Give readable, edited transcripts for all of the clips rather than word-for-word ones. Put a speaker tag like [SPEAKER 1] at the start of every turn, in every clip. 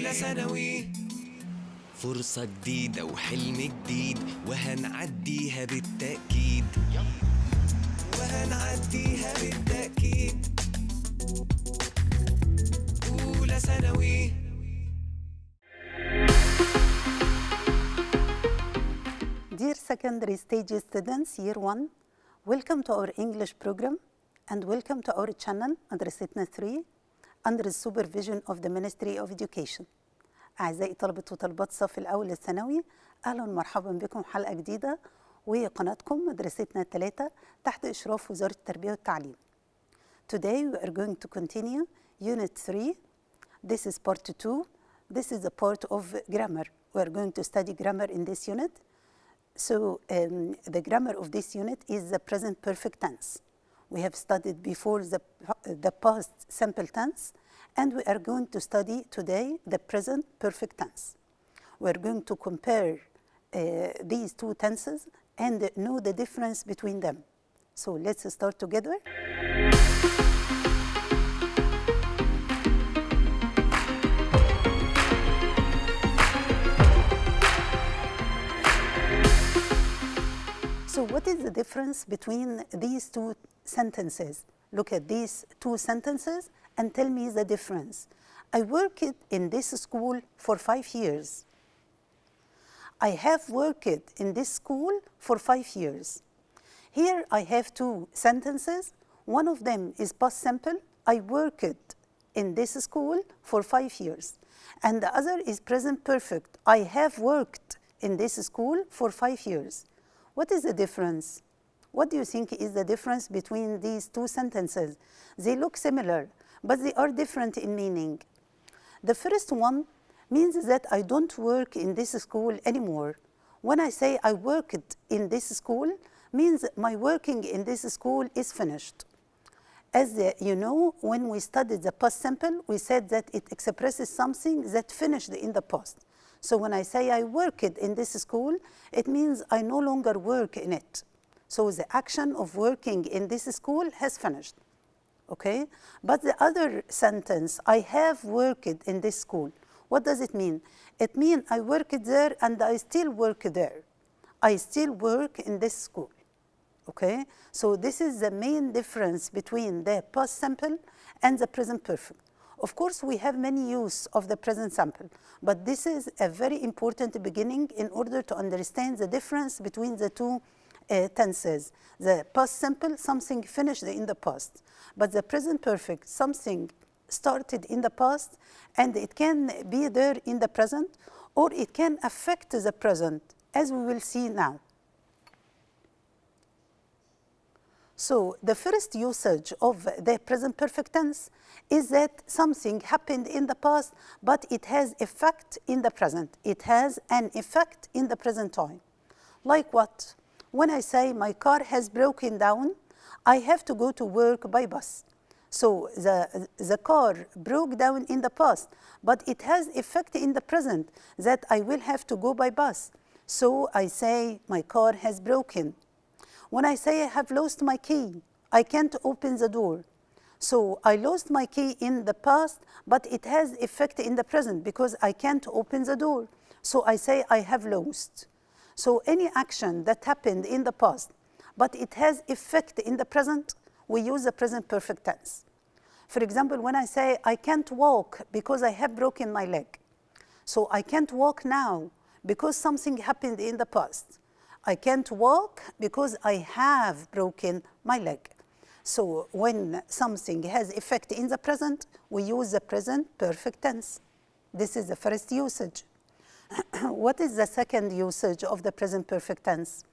[SPEAKER 1] أولى ثانوي، فرصة جديدة وحلم جديد وهنعديها بالتأكيد، وهنعديها بالتأكيد. أولى ثانوي.
[SPEAKER 2] Dear secondary stage students, year 1, welcome to our English program and welcome to our channel Madrasetna 3 under the supervision of the Ministry of Education. أعزائي طلبة وطلبات الصف الأول الثانوي، أهلا ومرحبا بكم حلقة جديدة وقناتكم مدرستنا 3 تحت إشراف وزارة التربية والتعليم. Today we are going to continue Unit 3. This is part 2. This is a part of grammar. We are going to study grammar in this unit. So the grammar of this unit is the present perfect tense. We have studied before the past simple tense, and we are going to study today the present perfect tense. We are going to compare these two tenses and know the difference between them. So let's start together. So what is the difference between these two sentences? Look at these two sentences and tell me the difference. I worked in this school for 5 years. I have worked in this school for 5 years. Here I have two sentences. One of them is past simple. I worked in this school for 5 years. And the other is present perfect. I have worked in this school for 5 years. What is the difference? What do you think is the difference between these two sentences? They look similar, but they are different in meaning. The first one means that I don't work in this school anymore. When I say I worked in this school, means my working in this school is finished. As you know, when we studied the past simple, we said that it expresses something that finished in the past. So when I say I worked in this school, it means I no longer work in it. So the action of working in this school has finished, okay? But the other sentence, I have worked in this school, what does it mean? It means I worked there and I still work there. I still work in this school, okay? So this is the main difference between the past simple and the present perfect. Of course, we have many use of the present simple, but this is a very important beginning in order to understand the difference between the two tenses. The past simple, something finished in the past, but the present perfect, something started in the past and it can be there in the present or it can affect the present, as we will see now. So the first usage of the present perfect tense is that something happened in the past, but it has effect in the present. It has an effect in the present time. Like what? When I say my car has broken down, I have to go to work by bus. So the car broke down in the past, but it has effect in the present that I will have to go by bus. So I say my car has broken. When I say I have lost my key, I can't open the door. So I lost my key in the past, but it has effect in the present because I can't open the door. So I say I have lost. So any action that happened in the past, but it has effect in the present, we use the present perfect tense. For example, when I say I can't walk because I have broken my leg. So I can't walk now because something happened in the past. I can't walk because I have broken my leg. So when something has effect in the present, we use the present perfect tense. This is the first usage. What is the second usage of the present perfect tense?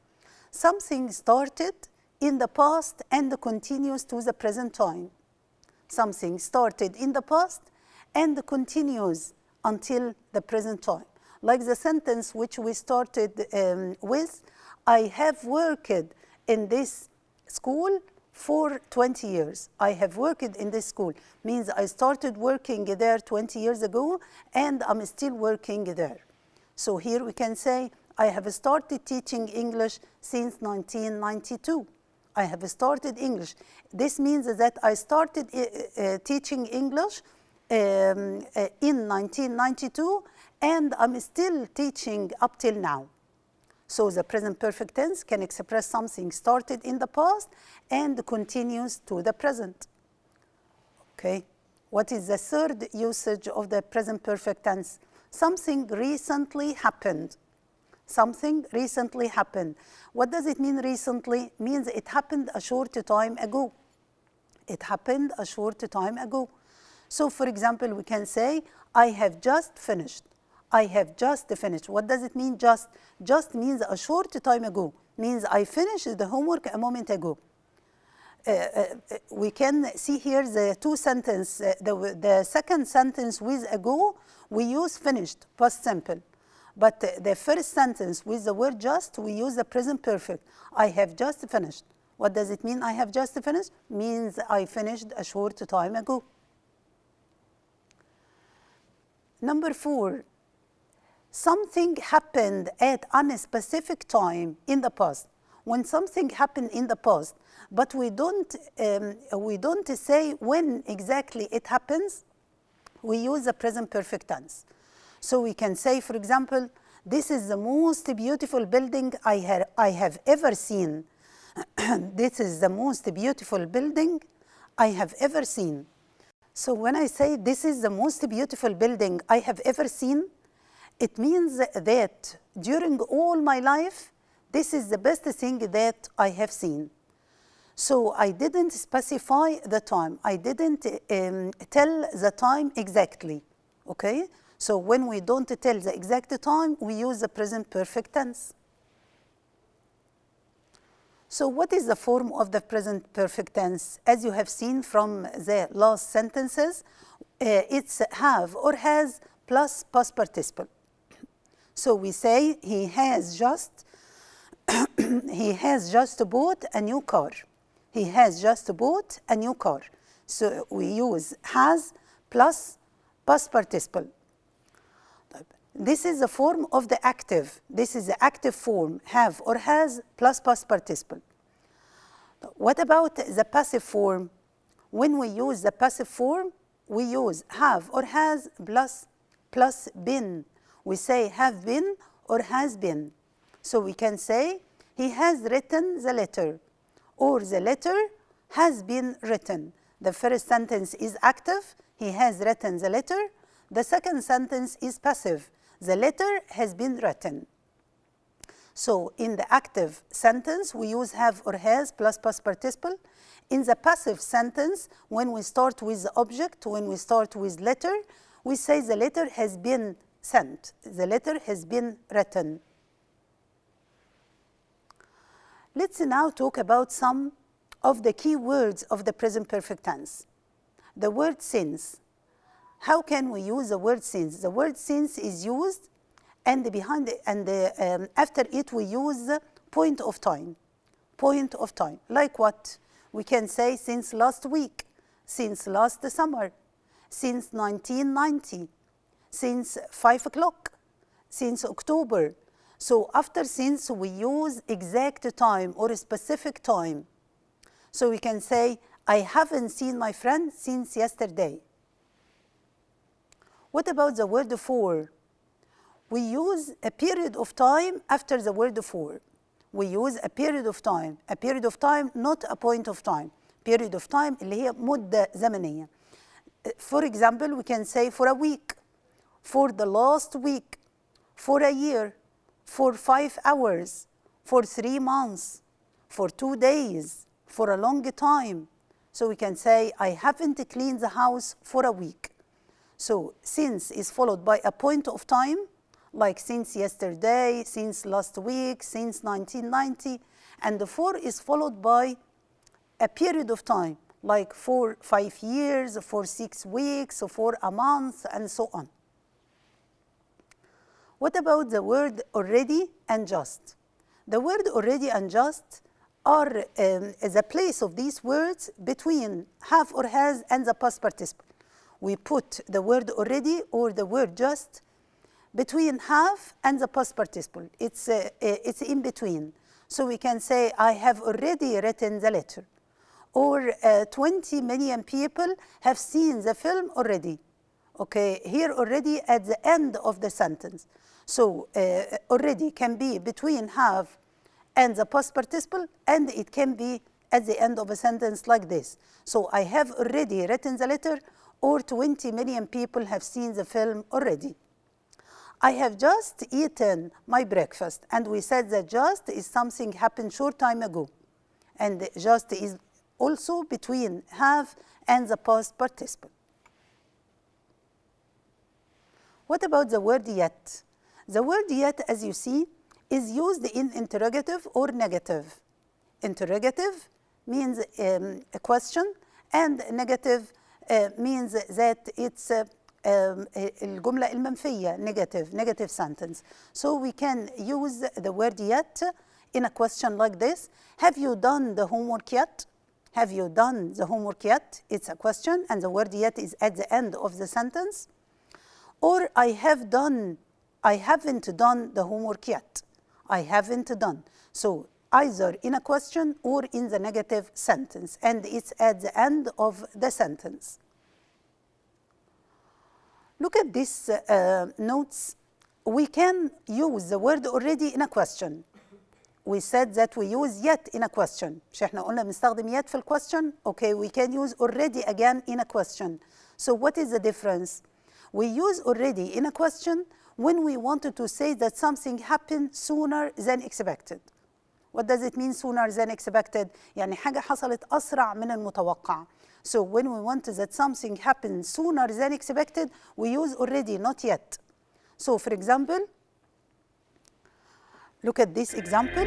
[SPEAKER 2] Something started in the past and continues to the present time. Something started in the past and continues until the present time. Like the sentence which we started with, I have worked in this school for 20 years. I have worked in this school means I started working there 20 years ago and I'm still working there. So here we can say I have started teaching English since 1992. I have started English. This means that I started teaching English in 1992, and I'm still teaching up till now. So the present perfect tense can express something started in the past and continues to the present. Okay. What is the third usage of the present perfect tense? Something recently happened. Something recently happened. What does it mean recently? Means it happened a short time ago. It happened a short time ago. So for example, we can say, I have just finished. I have just finished. What does it mean just? Just means a short time ago. Means I finished the homework a moment ago. We can see here the two sentences. The second sentence with ago, we use finished, past simple. But the first sentence with the word just, we use the present perfect. I have just finished. What does it mean, I have just finished? Means I finished a short time ago. Number 4, something happened at a specific time in the past. When something happened in the past, but we don't say when exactly it happens, we use the present perfect tense. So we can say, for example, this is the most beautiful building I have ever seen. This is the most beautiful building I have ever seen. So when I say this is the most beautiful building I have ever seen, it means that during all my life, this is the best thing that I have seen. So I didn't specify the time. I didn't tell the time exactly, okay? So when we don't tell the exact time, we use the present perfect tense. So what is the form of the present perfect tense? As you have seen from the last sentences, it's have or has plus past participle. So we say he has just bought a new car. He has just bought a new car. So we use has plus past participle. This is the form of the active. This is the active form, have or has plus past participle. What about the passive form? When we use the passive form, we use have or has plus been. We say have been or has been. So we can say he has written the letter, or the letter has been written. The first sentence is active, he has written the letter. The second sentence is passive, the letter has been written. So in the active sentence, we use have or has plus past participle. In the passive sentence, when we start with the object, when we start with letter, we say the letter has been sent, the letter has been written. Let's now talk about some of the key words of the present perfect tense. The word since. How can we use the word since? The word since is used, and behind it, and after it we use point of time. Point of time. Like what? We can say since last week, since last summer, since 1990, since 5 o'clock, since October. So after since, we use exact time or a specific time. So we can say, I haven't seen my friend since yesterday. What about the word for? We use a period of time after the word for. We use a period of time. A period of time, not a point of time. Period of time اللي هي مدة زمنية. For example, we can say for a week, for the last week, for a year, for 5 hours, for 3 months, for 2 days, for a long time. So we can say, I haven't cleaned the house for a week. So since is followed by a point of time, like since yesterday, since last week, since 1990, and the for is followed by a period of time, like for 5 years, for 6 weeks, for a month, and so on. What about the word already and just? The word already and just are the place of these words between have or has and the past participle. We put the word already or the word just between have and the past participle. It's in between. So we can say, I have already written the letter. Or 20 million people have seen the film already. Okay, here already at the end of the sentence. So already can be between have and the past participle, and it can be at the end of a sentence like this. So I have already written the letter, or 20 million people have seen the film already. I have just eaten my breakfast, and we said that just is something happened short time ago. And just is also between have and the past participle. What about the word yet? The word yet, as you see, is used in interrogative or negative. Interrogative means a question, and negative means that it's الجملة المنفية, negative sentence. So we can use the word yet in a question like this. Have you done the homework yet? Have you done the homework yet? It's a question, and the word yet is at the end of the sentence. Or I haven't done the homework yet. I haven't done. So either in a question or in the negative sentence, and it's at the end of the sentence. Look at these notes. We can use the word already in a question. We said that we use yet in a question. مش احنا قلنا بنستخدم yet في question? Okay, we can use already again in a question. So what is the difference? We use already in a question when we wanted to say that something happened sooner than expected. What does it mean sooner than expected? يعني حاجة حصلت أسرع من المتوقع. So when we want that something happened sooner than expected, we use already, not yet. So for example, look at this example.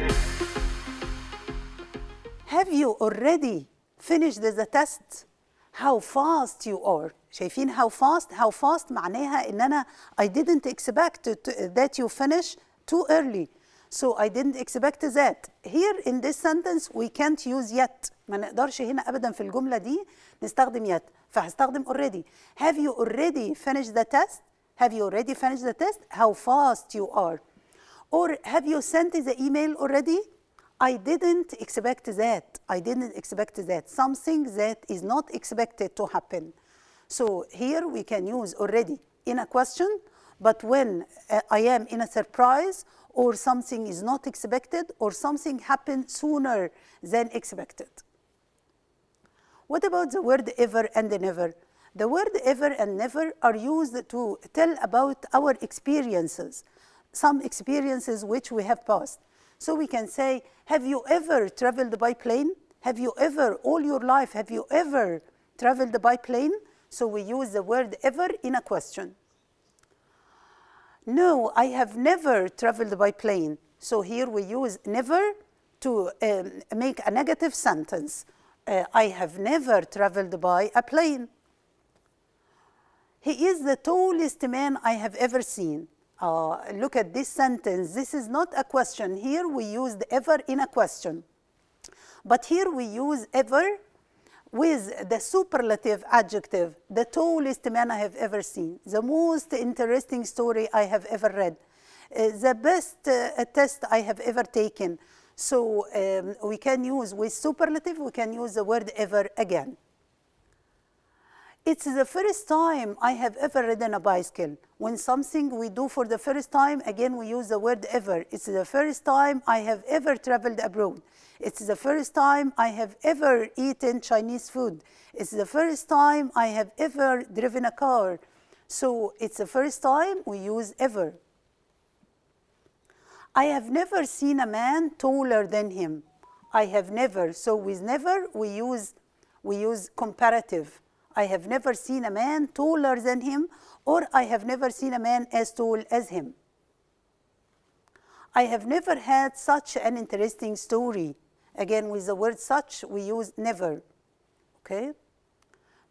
[SPEAKER 2] Have you already finished the test? How fast you are. شايفين how fast? How fast معناها إن أنا I didn't expect that you finish too early. So I didn't expect that. Here in this sentence we can't use yet. ما نقدرش هنا أبدا في الجملة دي نستخدم yet. فهستخدم already. Have you already finished the test? Have you already finished the test? How fast you are. Or have you sent the email already? I didn't expect that. I didn't expect that. Something that is not expected to happen. So here we can use already in a question, but when I am in a surprise or something is not expected or something happened sooner than expected. What about the word ever and never? The word ever and never are used to tell about our experiences, some experiences which we have passed. So we can say, have you ever traveled by plane? Have you ever, all your life, have you ever traveled by plane? So we use the word ever in a question. No, I have never traveled by plane. So here we use never to make a negative sentence. I have never traveled by a plane. He is the tallest man I have ever seen. Look at this sentence. This is not a question. Here we used ever in a question. But here we use ever with the superlative adjective, the tallest man I have ever seen, the most interesting story I have ever read, the best test I have ever taken. So we can use with superlative, we can use the word ever again. It's the first time I have ever ridden a bicycle. When something we do for the first time, again we use the word ever. It's the first time I have ever traveled abroad. It's the first time I have ever eaten Chinese food. It's the first time I have ever driven a car. So it's the first time we use ever. I have never seen a man taller than him. I have never. So with never we use comparative. I have never seen a man taller than him, or I have never seen a man as tall as him. I have never had such an interesting story. Again, with the word such, we use never. Okay?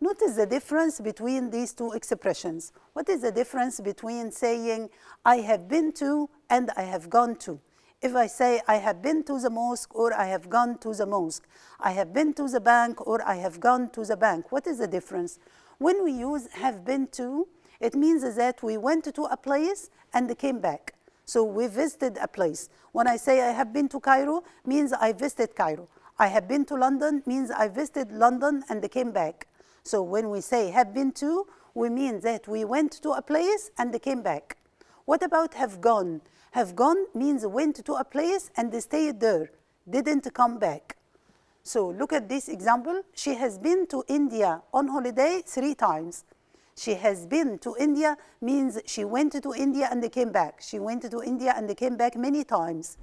[SPEAKER 2] Notice the difference between these two expressions. What is the difference between saying I have been to and I have gone to? If I say I have been to the mosque or I have gone to the mosque, I have been to the bank or I have gone to the bank, what is the difference? When we use have been to, it means that we went to a place and came back. So we visited a place. When I say I have been to Cairo, means I visited Cairo. I have been to London means I visited London and came back. So when we say have been to, we mean that we went to a place and came back. What about have gone? Have gone means went to a place and stayed there, didn't come back. So look at this example. She has been to India on holiday 3 times. She has been to India means she went to India and came back. She went to India and came back many times.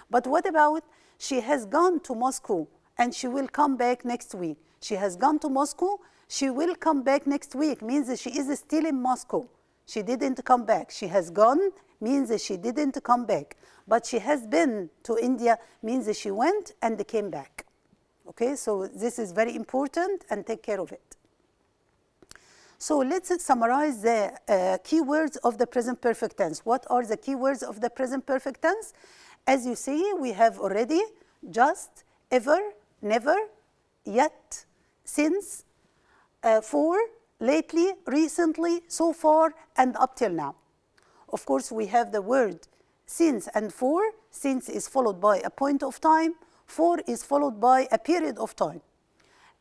[SPEAKER 2] But what about she has gone to Moscow and she will come back next week? She has gone to Moscow, she will come back next week, means that she is still in Moscow. She didn't come back. She has gone means that she didn't come back. But she has been to India means that she went and came back. Okay, so this is very important and take care of it. So let's summarize the keywords of the present perfect tense. What are the keywords of the present perfect tense? As you see, we have already just, ever, never, yet, since, for, lately, recently, so far, and up till now. Of course, we have the word since and for. Since is followed by a point of time. For is followed by a period of time.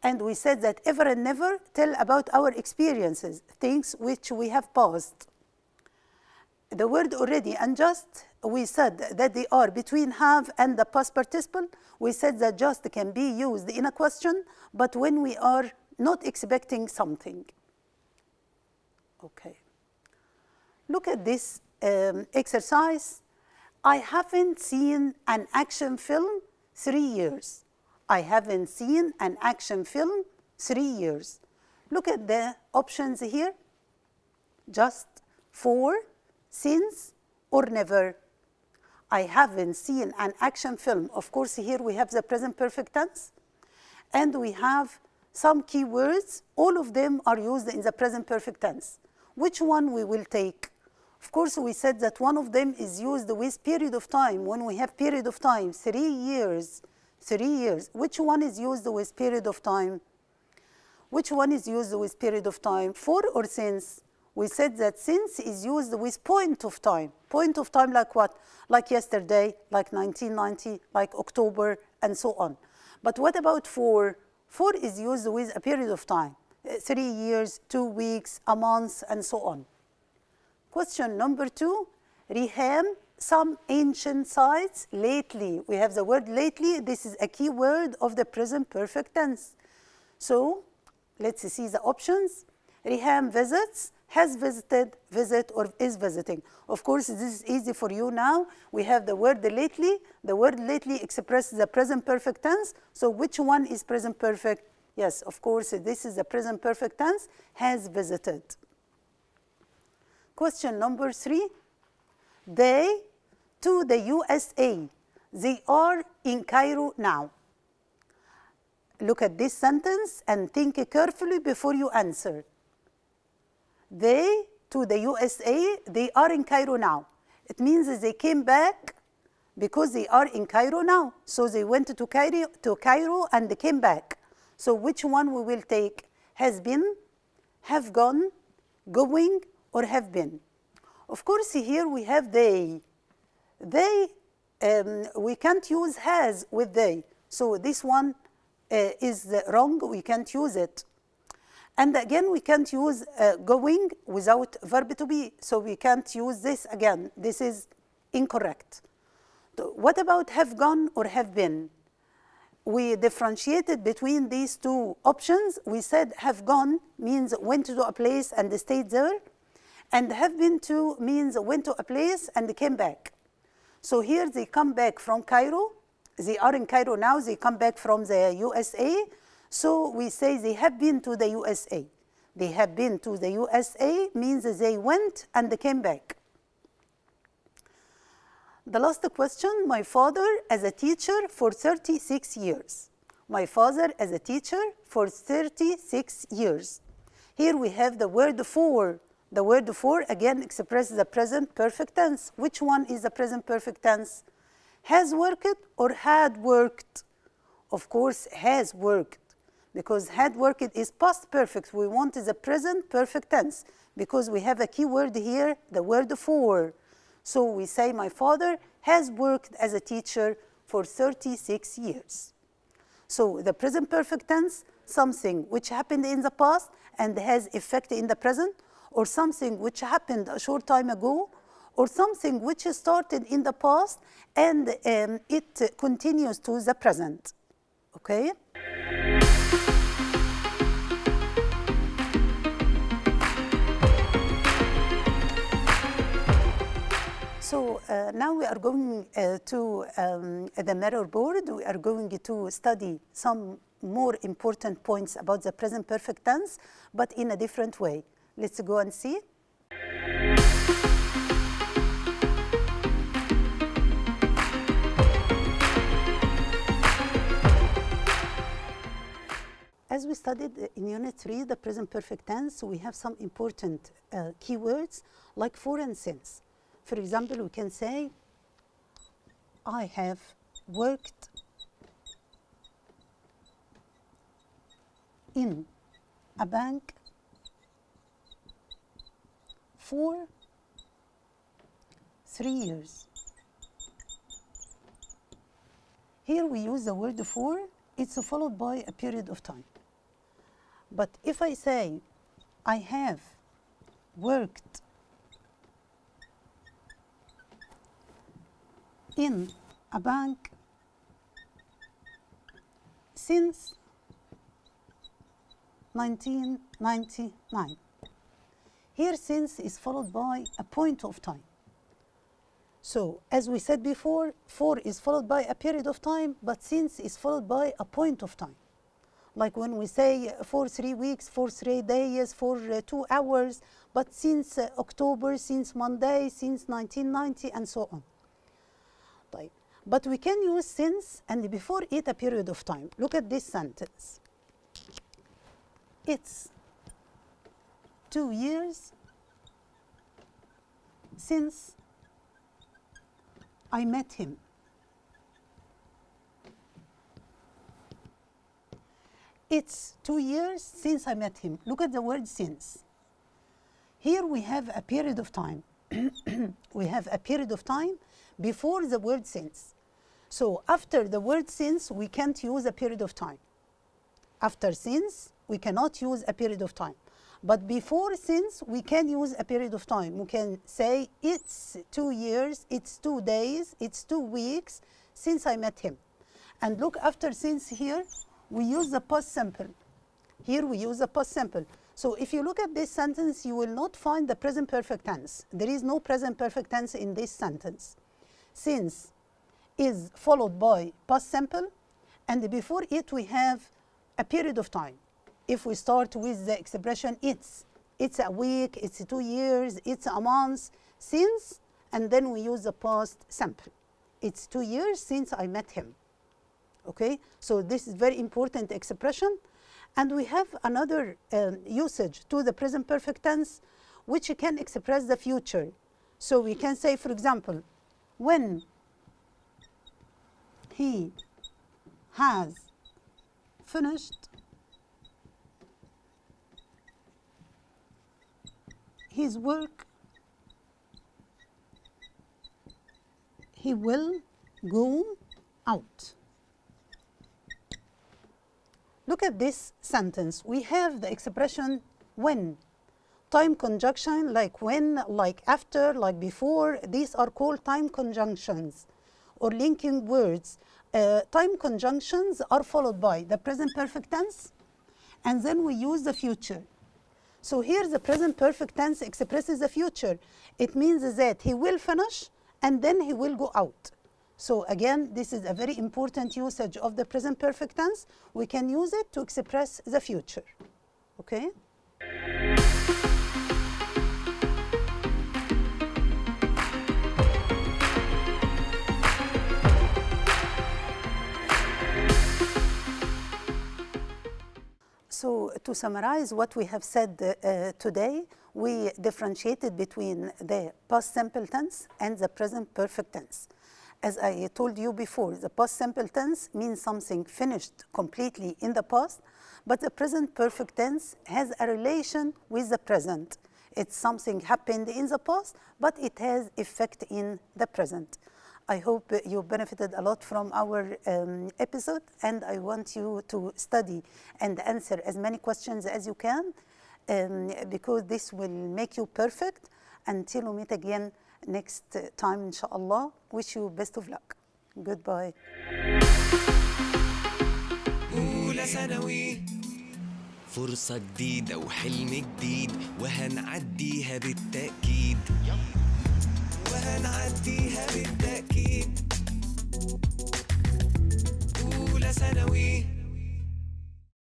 [SPEAKER 2] And we said that ever and never tell about our experiences, things which we have passed. The word already and just, we said that they are between have and the past participle. We said that just can be used in a question, but when we are not expecting something. Okay. Look at this exercise. I haven't seen an action film 3 years. I haven't seen an action film 3 years. Look at the options here. Just, for, since, or never. I haven't seen an action film. Of course, here we have the present perfect tense. And we have some keywords. All of them are used in the present perfect tense. Which one we will take? Of course, we said that one of them is used with period of time. When we have period of time, 3 years. 3 years. Which one is used with period of time? Which one is used with period of time? For or since? We said that since is used with point of time. Point of time like what? Like yesterday, like 1990, like October, and so on. But what about for? For is used with a period of time. 3 years, 2 weeks, a month, and so on. Question number 2, reham some ancient sites lately. We have the word lately. This is a key word of the present perfect tense. So let's see the options. Reham visits, has visited, visit, or is visiting. Of course, this is easy for you now. We have the word lately. The word lately expresses the present perfect tense. So which one is present perfect? Yes, of course, this is the present perfect tense, has visited. Question number 3. They to the USA. They are in Cairo now. Look at this sentence and think carefully before you answer. They to the USA, they are in Cairo now. It means that they came back because they are in Cairo now. So they went to Cairo and they came back. So which one we will take? Has been, have gone, going, or have been? Of course, here we have they. They, we can't use has with they. So this one is wrong. We can't use it. And again, we can't use going without verb to be. So we can't use this again. This is incorrect. So what about have gone or have been? We differentiated between these two options. We said have gone means went to a place and stayed there. And have been to means went to a place and came back. So here they come back from Cairo. They are in Cairo now. They come back from the USA. So we say they have been to the USA. They have been to the USA means they went and they came back. The last question, my father as a teacher for 36 years. My father as a teacher for 36 years. Here we have the word for. The word for again expresses the present perfect tense. Which one is the present perfect tense? Has worked or had worked? Of course, has worked. Because had worked is past perfect. We want the present perfect tense because we have a key word here, the word for. So we say my father has worked as a teacher for 36 years. So the present perfect tense, something which happened in the past and has effect in the present, or something which happened a short time ago, or something which started in the past and it continues to the present. Okay? So now we are going to the mirror board. We are going to study some more important points about the present perfect tense, but in a different way. Let's go and see. As we studied in Unit 3, the present perfect tense, we have some important keywords like for and since. For example, we can say, I have worked in a bank for 3 years. Here we use the word for, it's followed by a period of time. But if I say, I have worked in a bank since 1999. Here, since is followed by a point of time. So, as we said before, for is followed by a period of time, but since is followed by a point of time. Like when we say for 3 weeks, for 3 days, for 2 hours, but since October, since Monday, since 1990, and so on. But we can use since and before it a period of time. Look at this sentence. It's 2 years since I met him. It's 2 years since I met him. Look at the word since. Here we have a period of time. We have a period of time before the word since. So after the word since, we can't use a period of time. After since, we cannot use a period of time. But before since, we can use a period of time. We can say, it's 2 years, it's 2 days, it's 2 weeks since I met him. And look, after since here, we use the past simple. Here we use the past simple. So if you look at this sentence, you will not find the present perfect tense. There is no present perfect tense in this sentence. Since is followed by past simple, and before it we have a period of time. If we start with the expression it's a week, it's 2 years, it's a month, since, and then we use the past simple. It's 2 years since I met him. Okay, so this is very important expression. And we have another usage to the present perfect tense, which can express the future. So we can say, for example, when he has finished his work, he will go out. Look at this sentence. We have the expression when. Time conjunction, like when, like after, like before, these are called time conjunctions or linking words. Time conjunctions are followed by the present perfect tense, and then we use the future. So here the present perfect tense expresses the future. It means that he will finish and then he will go out. So again, this is a very important usage of the present perfect tense. We can use it to express the future. Okay? So to summarize what we have said today, we differentiated between the past simple tense and the present perfect tense. As I told you before, the past simple tense means something finished completely in the past, but the present perfect tense has a relation with the present. It's something happened in the past, but it has effect in the present. I hope you benefited a lot from our episode, and I want you to study and answer as many questions as you can. because this will make you perfect. Until we meet again next time, inshallah. Wish you best of luck. Goodbye.
[SPEAKER 1] أولى ثانوي، فرصة جديدة وحلم جديد، وهنعديها بالتأكيد، وهنعديها بالتأكيد.